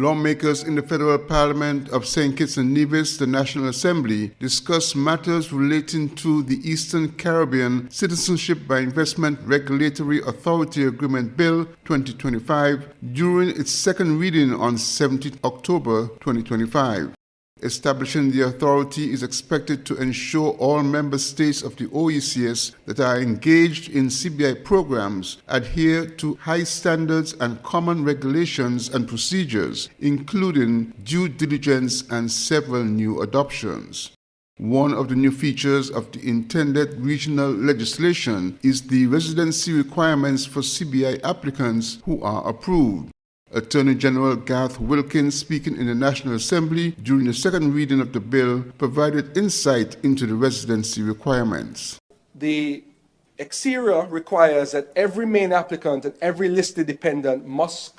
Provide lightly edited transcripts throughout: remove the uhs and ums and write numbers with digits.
Lawmakers in the Federal Parliament of St. Kitts and Nevis, the National Assembly, discussed matters relating to the Eastern Caribbean Citizenship by Investment Regulatory Authority Agreement Bill 2025 during its second reading on 17 October 2025. Establishing the authority is expected to ensure all member states of the OECS that are engaged in CBI programs adhere to high standards and common regulations and procedures, including due diligence and several new adoptions. One of the new features of the intended regional legislation is the residency requirements for CBI applicants who are approved. Attorney General Garth Wilkins, speaking in the National Assembly during the second reading of the bill, provided insight into the residency requirements. The XERA requires that every main applicant and every listed dependent must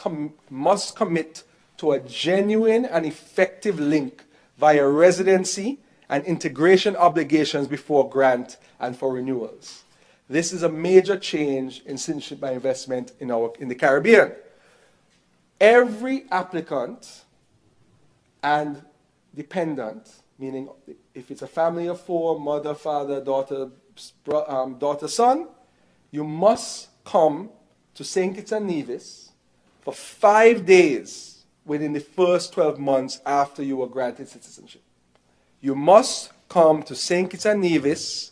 commit to a genuine and effective link via residency and integration obligations before grant and for renewals. This is a major change in citizenship by investment in the Caribbean. Every applicant and dependent, meaning if it's a family of four, mother, father, daughter, son, you must come to St. Kitts and Nevis for 5 days within the first 12 months after you were granted citizenship. You must come to St. Kitts and Nevis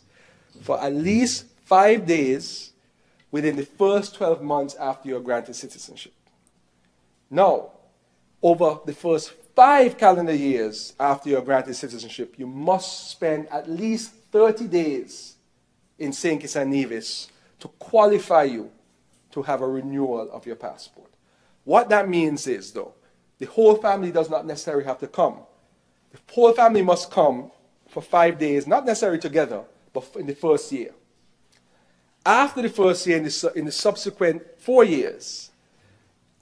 for at least 5 days within the first 12 months after you were granted citizenship. Now, over the first 5 calendar years after you're granted citizenship, you must spend at least 30 days in St. Kitts and Nevis to qualify you to have a renewal of your passport. What that means is, though, the whole family does not necessarily have to come. The whole family must come for 5 days, not necessarily together, but in the first year. After the first year, in the subsequent 4 years,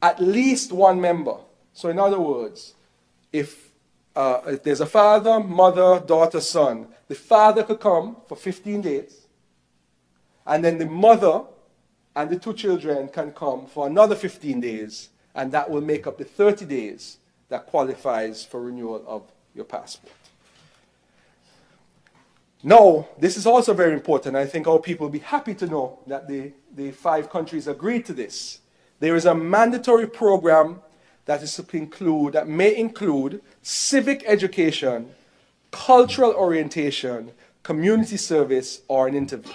at least one member. So in other words, if there's a father, mother, daughter, son, the father could come for 15 days, and then the mother and the 2 children can come for another 15 days, and that will make up the 30 days that qualifies for renewal of your passport. Now, this is also very important. I think our people will be happy to know that the 5 countries agreed to this. There is a mandatory program that may include civic education, cultural orientation, community service, or an interview.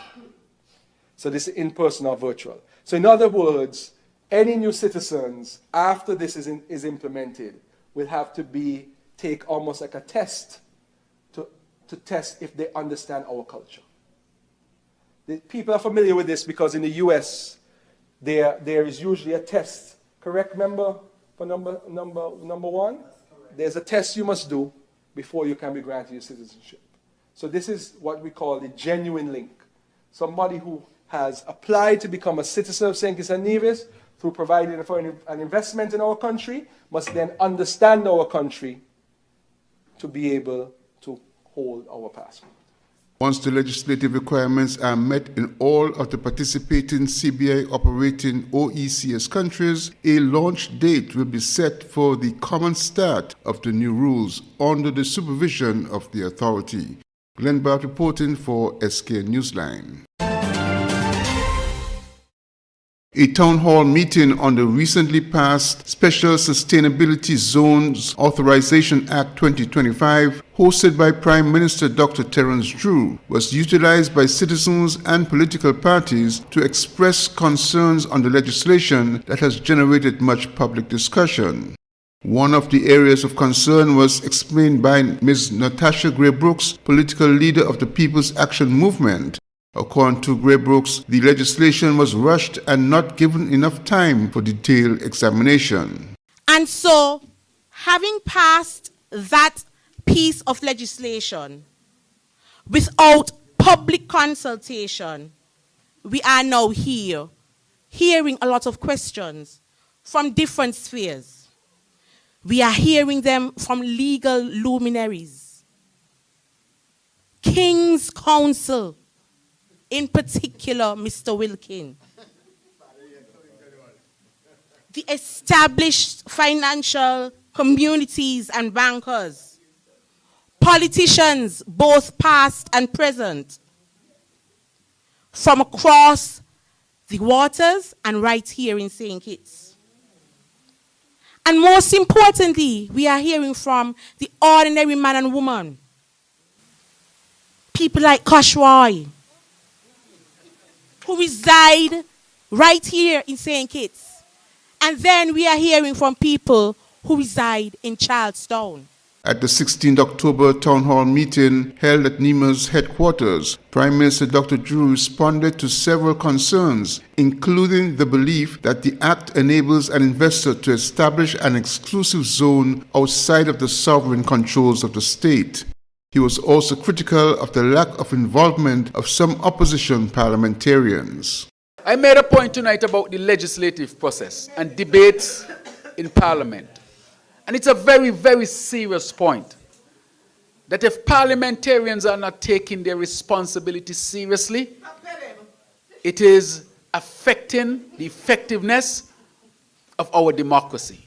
So this is in-person or virtual. So in other words, any new citizens, after this is implemented, will have to take almost like a test to test if they understand our culture. The people are familiar with this because in the US, there is usually a test, correct, member, for number one? There's a test you must do before you can be granted your citizenship. So this is what we call the genuine link. Somebody who has applied to become a citizen of St. Kitts and Nevis through providing for an investment in our country must then understand our country to be able to hold our passport. Once the legislative requirements are met in all of the participating CBI operating OECS countries, a launch date will be set for the common start of the new rules under the supervision of the authority. Glenn Barth reporting for SK Newsline. A town hall meeting on the recently passed Special Sustainability Zones Authorization Act 2025, hosted by Prime Minister Dr. Terence Drew, was utilized by citizens and political parties to express concerns on the legislation that has generated much public discussion. One of the areas of concern was explained by Ms. Natasha Gray Brooks, political leader of the People's Action Movement. According to Gray Brooks, the legislation was rushed and not given enough time for detailed examination. And so, having passed that piece of legislation without public consultation, we are now here, hearing a lot of questions from different spheres. We are hearing them from legal luminaries, King's Counsel, in particular, Mr. Wilkin, the established financial communities and bankers, politicians, both past and present, from across the waters and right here in St. Kitts. And most importantly, we are hearing from the ordinary man and woman. People like Koshroy, who reside right here in St. Kitts. And then we are hearing from people who reside in Charlestown. At the 16th October Town Hall meeting held at NEMA's headquarters, Prime Minister Dr. Drew responded to several concerns, including the belief that the Act enables an investor to establish an exclusive zone outside of the sovereign controls of the state. He was also critical of the lack of involvement of some opposition parliamentarians. I made a point tonight about the legislative process and debates in Parliament. And it's a very, very serious point that if parliamentarians are not taking their responsibility seriously, it is affecting the effectiveness of our democracy.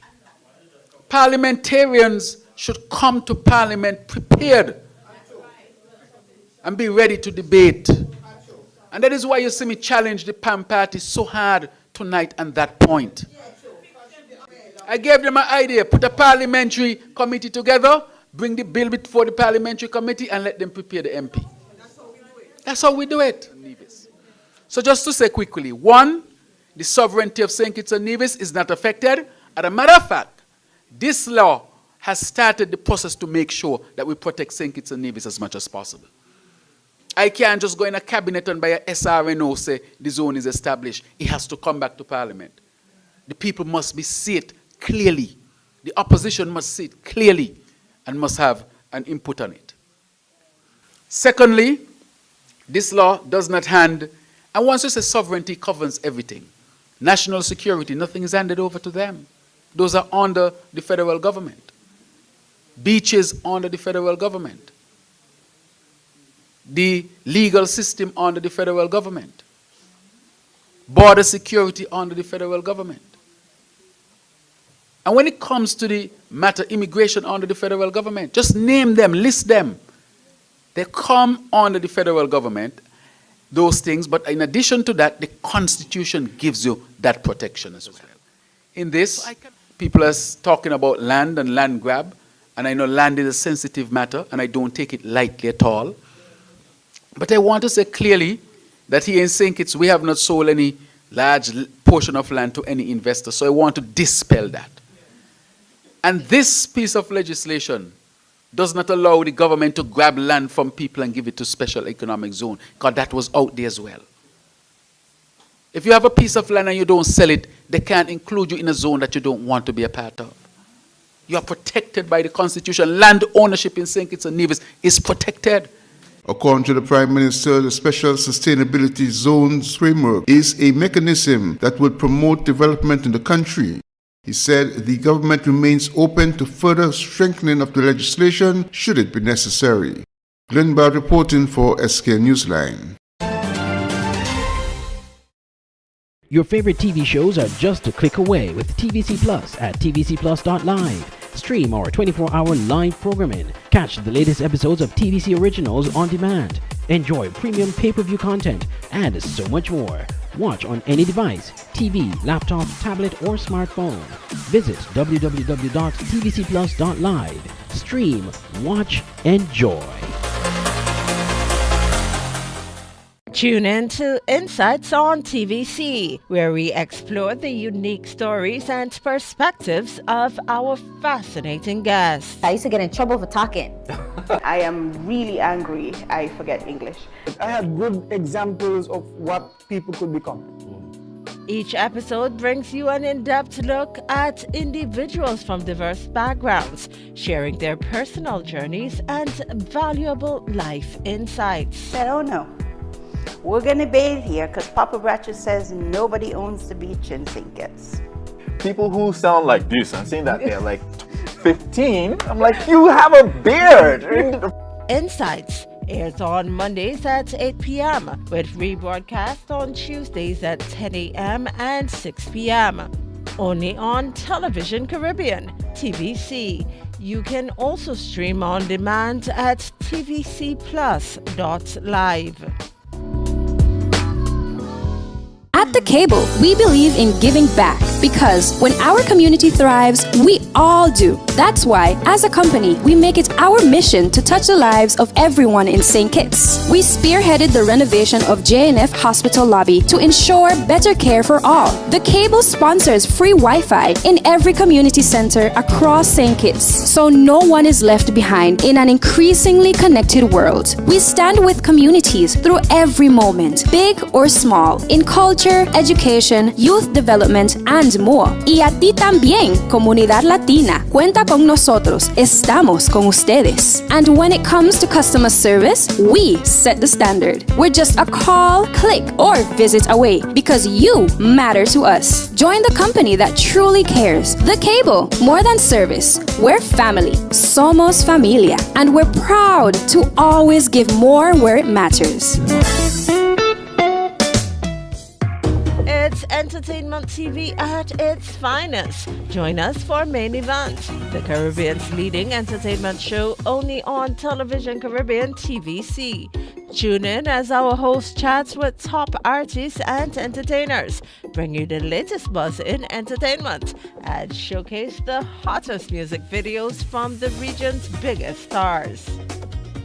Parliamentarians should come to Parliament prepared and be ready to debate. And that is why you see me challenge the PAM party so hard tonight on that point. I gave them an idea, put a parliamentary committee together, bring the bill before the parliamentary committee and let them prepare the MP. That's how we do it. So just to say quickly, one, the sovereignty of St. Kitts and Nevis is not affected. As a matter of fact, this law has started the process to make sure that we protect St. Kitts and Nevis as much as possible. I can't just go in a cabinet and by a SRNO say the zone is established. It has to come back to Parliament. The people must see it clearly. The opposition must see it clearly and must have an input on it. Secondly, this law does not hand, and once you say sovereignty covers everything. National security, nothing is handed over to them. Those are under the federal government. Beaches under the federal government. The legal system under the federal government. Border security under the federal government. And when it comes to the matter immigration under the federal government, just name them, list them. They come under the federal government, those things, but in addition to that, the Constitution gives you that protection as well. In this, people are talking about land and land grab, and I know land is a sensitive matter, and I don't take it lightly at all. But I want to say clearly that here in St. Kitts, we have not sold any large portion of land to any investor, so I want to dispel that. And this piece of legislation does not allow the government to grab land from people and give it to special economic zone, because that was out there as well. If you have a piece of land and you don't sell it, they can't include you in a zone that you don't want to be a part of. You are protected by the Constitution. Land ownership in St. Kitts and Nevis is protected. According to the Prime Minister, the Special Sustainability Zones Framework is a mechanism that will promote development in the country. He said the government remains open to further strengthening of the legislation should it be necessary. Glenn Bard reporting for SK Newsline. Your favorite TV shows are just a click away with TVC Plus at tvcplus.live. Stream our 24-hour live programming. Catch the latest episodes of TVC Originals on demand. Enjoy premium pay-per-view content and so much more. Watch on any device, TV, laptop, tablet, or smartphone. Visit www.tvcplus.live. Stream, watch, enjoy. Tune in to Insights on TVC, where we explore the unique stories and perspectives of our fascinating guests. I used to get in trouble for talking. I am really angry. I forget English. I had good examples of what people could become. Each episode brings you an in-depth look at individuals from diverse backgrounds, sharing their personal journeys and valuable life insights. I don't know. We're gonna bathe here because Papa Bratcher says nobody owns the beach in St. Kitts. People who sound like this and saying that they're like 15, I'm like, you have a beard. Insights airs on Mondays at 8 p.m. with rebroadcast on Tuesdays at 10 a.m. and 6 p.m. Only on Television Caribbean. TVC. You can also stream on demand at tvcplus.live. At The Cable, we believe in giving back because when our community thrives, we all do. That's why, as a company, we make it our mission to touch the lives of everyone in St. Kitts. We spearheaded the renovation of JNF Hospital lobby to ensure better care for all. The Cable sponsors free Wi-Fi in every community center across St. Kitts, so no one is left behind in an increasingly connected world. We stand with communities through every moment, big or small, in culture, education, youth development, and more. Y a ti también, comunidad latina. Cuenta con nosotros. Estamos con ustedes. And when it comes to customer service, we set the standard. We're just a call, click, or visit away because you matter to us. Join the company that truly cares. The Cable, more than service. We're family. Somos familia. And we're proud to always give more where it matters. It's entertainment TV at its finest. Join us for Main Event, the Caribbean's leading entertainment show only on Television Caribbean TVC. Tune in as our host chats with top artists and entertainers, bring you the latest buzz in entertainment, and showcase the hottest music videos from the region's biggest stars.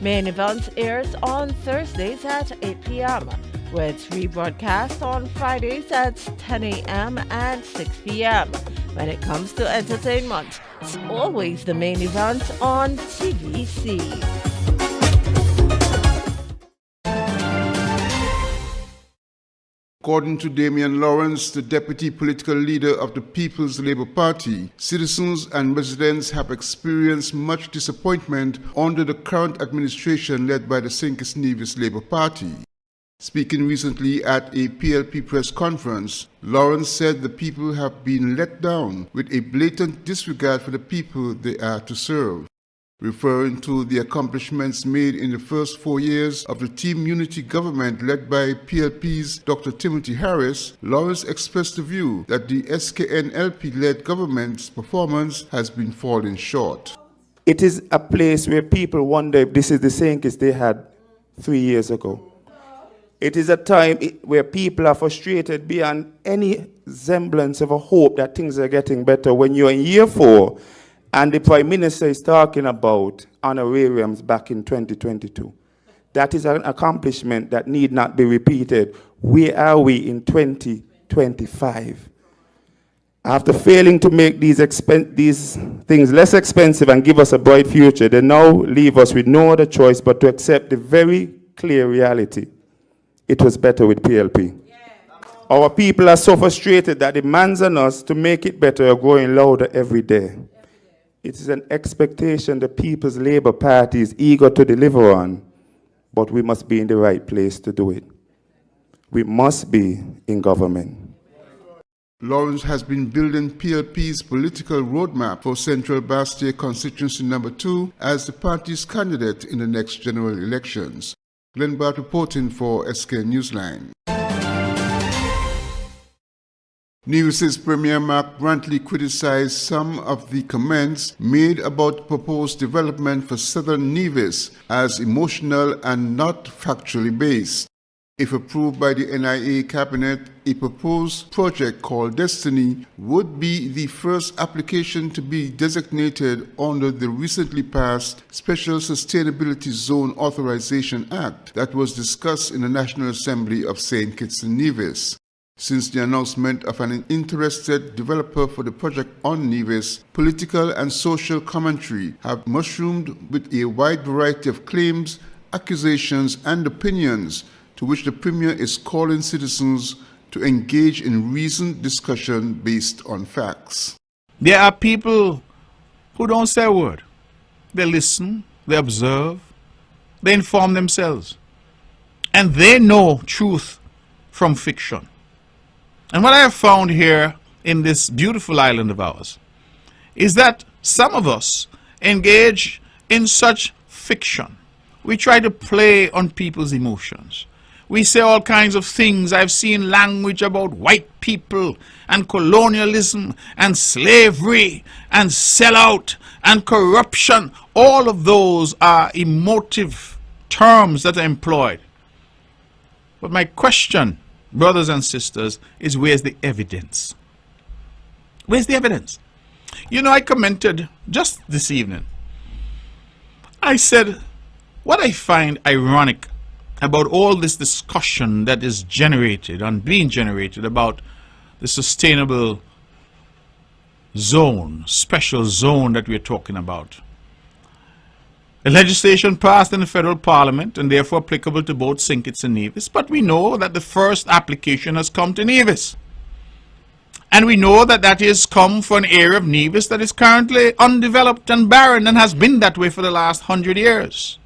Main Event airs on Thursdays at 8 p.m. with rebroadcast on Fridays at 10 a.m. and 6 p.m. When it comes to entertainment, it's always the Main Event on TVC. According to Damian Lawrence, the deputy political leader of the People's Labour Party, citizens and residents have experienced much disappointment under the current administration led by the St. Kitts Nevis Labour Party. Speaking recently at a PLP press conference, Lawrence said the people have been let down with a blatant disregard for the people they are to serve. Referring to the accomplishments made in the first 4 years of the Team Unity government led by PLP's Dr. Timothy Harris, Lawrence expressed the view that the SKNLP-led government's performance has been falling short. It is a place where people wonder if this is the St. Kitts they had 3 years ago. It is a time where people are frustrated beyond any semblance of a hope that things are getting better when you're in year 4 and the Prime Minister is talking about honorariums back in 2022. That is an accomplishment that need not be repeated. Where are we in 2025? After failing to make these things less expensive and give us a bright future, they now leave us with no other choice but to accept the very clear reality. It was better with PLP. Yeah. Our people are so frustrated that demands on us to make it better are growing louder every day. It is an expectation the People's Labour Party is eager to deliver on, but we must be in the right place to do it. We must be in government. Lawrence has been building PLP's political roadmap for Central Bastia Constituency No. 2 as the party's candidate in the next general elections. Glenn Bart reporting for SK Newsline. Nevis's Premier Mark Brantley criticized some of the comments made about the proposed development for Southern Nevis as emotional and not factually based. If approved by the NIA Cabinet, a proposed project called Destiny would be the first application to be designated under the recently passed Special Sustainability Zone Authorization Act that was discussed in the National Assembly of St. Kitts and Nevis. Since the announcement of an interested developer for the project on Nevis, political and social commentary have mushroomed with a wide variety of claims, accusations, and opinions to which the Premier is calling citizens to engage in reasoned discussion based on facts. There are people who don't say a word. They listen, they observe, they inform themselves, and they know truth from fiction. And what I have found here in this beautiful island of ours is that some of us engage in such fiction. We try to play on people's emotions. We say all kinds of things. I've seen language about white people and colonialism and slavery and sellout and corruption. All of those are emotive terms that are employed. But my question, brothers and sisters, is where's the evidence? Where's the evidence? You know, I commented just this evening. I said, what I find ironic about all this discussion that is generated and being generated about the sustainable zone, special zone that we're talking about. The legislation passed in the federal parliament and therefore applicable to both St. Kitts and Nevis, but we know that the first application has come to Nevis. And we know that that is come for an area of Nevis that is currently undeveloped and barren and has been that way for the last 100 years.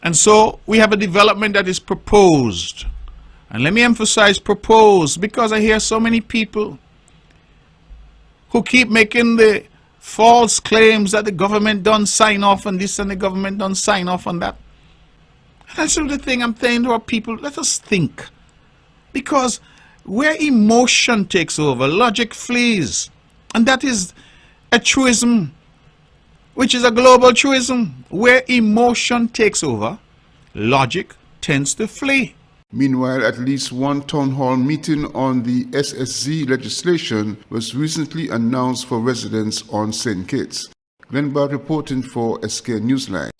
And so we have a development that is proposed. And let me emphasize proposed, because I hear so many people who keep making the false claims that the government don't sign off on this and the government don't sign off on that. And that's the thing I'm saying to our people, let us think. Because where emotion takes over, logic flees. And that is a truism, which is a global truism. Where emotion takes over, logic tends to flee. Meanwhile, at least one town hall meeting on the SSZ legislation was recently announced for residents on St. Kitts. Glenn Bart reporting for SK Newsline.